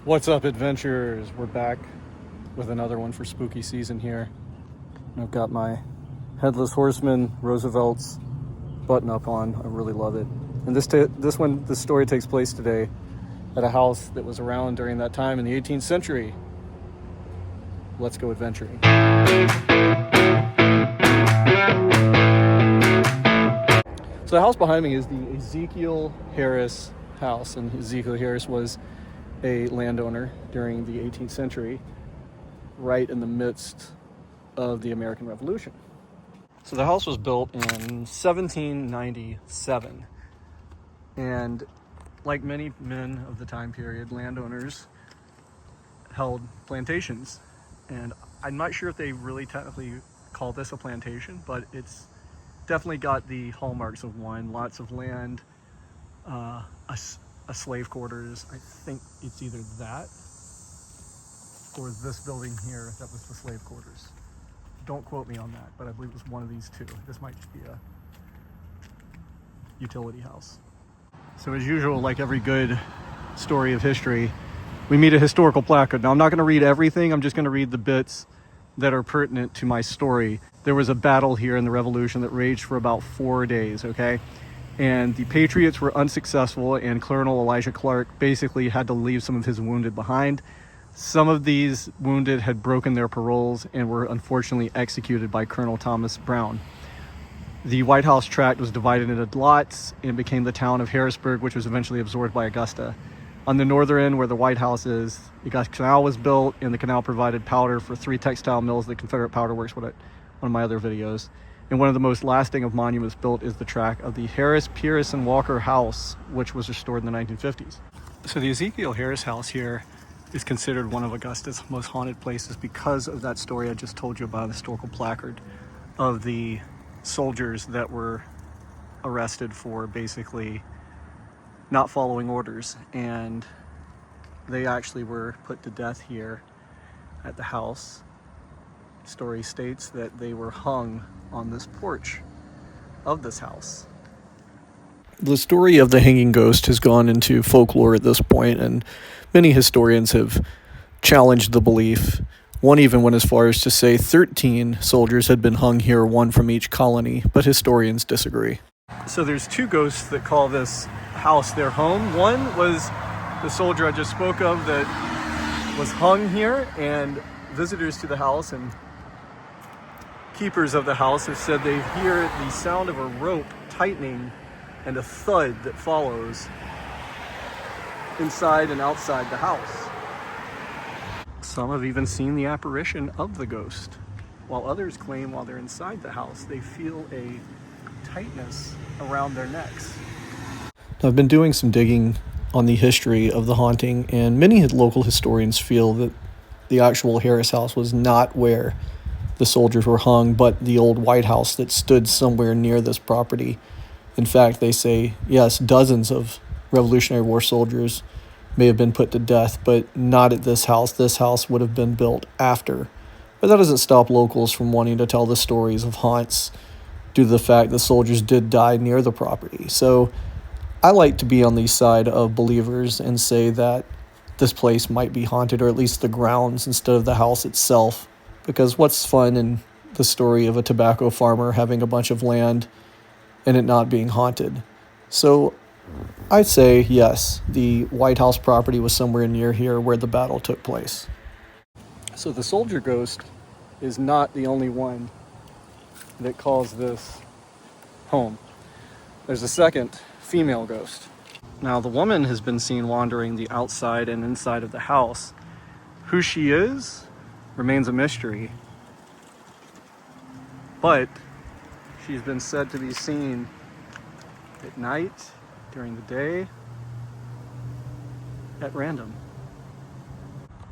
What's up, adventurers? We're back with another one for spooky season here. I've got my Headless Horseman Roosevelt's button up on. I really love it. And this story takes place today at a house that was around during that time in the 18th century. Let's go adventuring. So the house behind me is the Ezekiel Harris house, and Ezekiel Harris was a landowner during the 18th century, right in the midst of the American Revolution. So the house was built in 1797, and like many men of the time period, landowners held plantations. And I'm not sure if they really technically call this a plantation, but it's definitely got the hallmarks of one. Lots of land, a slave quarters. I think it's either that or this building here that was the slave quarters. Don't quote me on that, but I believe it was one of these two. This might just be a utility house. So as usual, like every good story of history, we meet a historical placard. Now I'm not going to read everything, I'm just going to read the bits that are pertinent to my story. There was a battle here in the Revolution that raged for about 4 days, okay? And the Patriots were unsuccessful, and Colonel Elijah Clark basically had to leave some of his wounded behind. Some of these wounded had broken their paroles and were unfortunately executed by Colonel Thomas Brown. The White House tract was divided into lots and became the town of Harrisburg, which was eventually absorbed by Augusta. On the northern end, where the White House is, the Augusta Canal was built, and the canal provided powder for 3 textile mills, the Confederate Powder Works, one of my other videos. And one of the most lasting of monuments built is the tract of the Harris, Pierce, and Walker House, which was restored in the 1950s. So the Ezekiel Harris house here is considered one of Augusta's most haunted places because of that story I just told you about, the historical placard of the soldiers that were arrested for basically not following orders, and they actually were put to death here at the house. The story states that they were hung on this porch of this house. The story of the hanging ghost has gone into folklore at this point, and many historians have challenged the belief. One even went as far as to say 13 soldiers had been hung here, one from each colony, but historians disagree. So there's 2 ghosts that call this house their home. One was the soldier I just spoke of that was hung here, and visitors to the house and keepers of the house have said they hear the sound of a rope tightening and a thud that follows inside and outside the house. Some have even seen the apparition of the ghost, while others claim while they're inside the house they feel a tightness around their necks. I've been doing some digging on the history of the haunting, and many local historians feel that the actual Harris house was not where the soldiers were hung, but the old White House that stood somewhere near this property. In fact, they say, yes, dozens of Revolutionary War soldiers may have been put to death, but not at this house. This house would have been built after. But that doesn't stop locals from wanting to tell the stories of haunts due to the fact that soldiers did die near the property. So I like to be on the side of believers and say that this place might be haunted, or at least the grounds instead of the house itself. Because what's fun in the story of a tobacco farmer having a bunch of land and it not being haunted? So I'd say, yes, the White House property was somewhere near here where the battle took place. So the soldier ghost is not the only one that calls this home. There's a second female ghost. Now, the woman has been seen wandering the outside and inside of the house. Who she is remains a mystery, but she's been said to be seen at night, during the day, at random.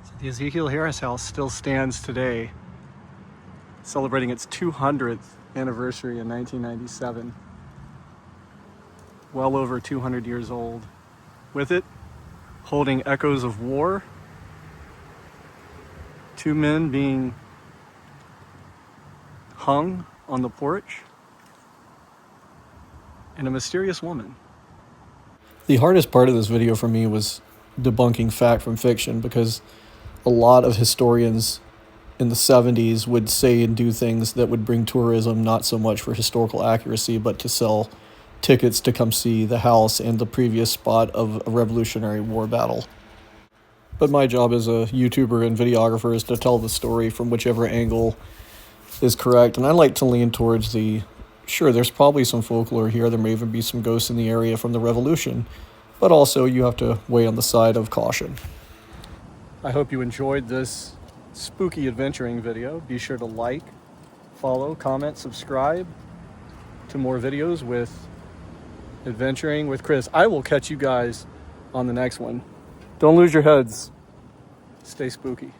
So the Ezekiel Harris house still stands today, celebrating its 200th anniversary in 1997. Well over 200 years old. With it, holding echoes of war, 2 men being hung on the porch, and a mysterious woman. The hardest part of this video for me was debunking fact from fiction, because a lot of historians in the 70s would say and do things that would bring tourism, not so much for historical accuracy, but to sell tickets to come see the house and the previous spot of a Revolutionary War battle. But my job as a YouTuber and videographer is to tell the story from whichever angle is correct. And I like to lean towards sure, there's probably some folklore here. There may even be some ghosts in the area from the Revolution. But also, you have to weigh on the side of caution. I hope you enjoyed this spooky adventuring video. Be sure to like, follow, comment, subscribe to more videos with Adventuring with Chris. I will catch you guys on the next one. Don't lose your heads. Stay spooky.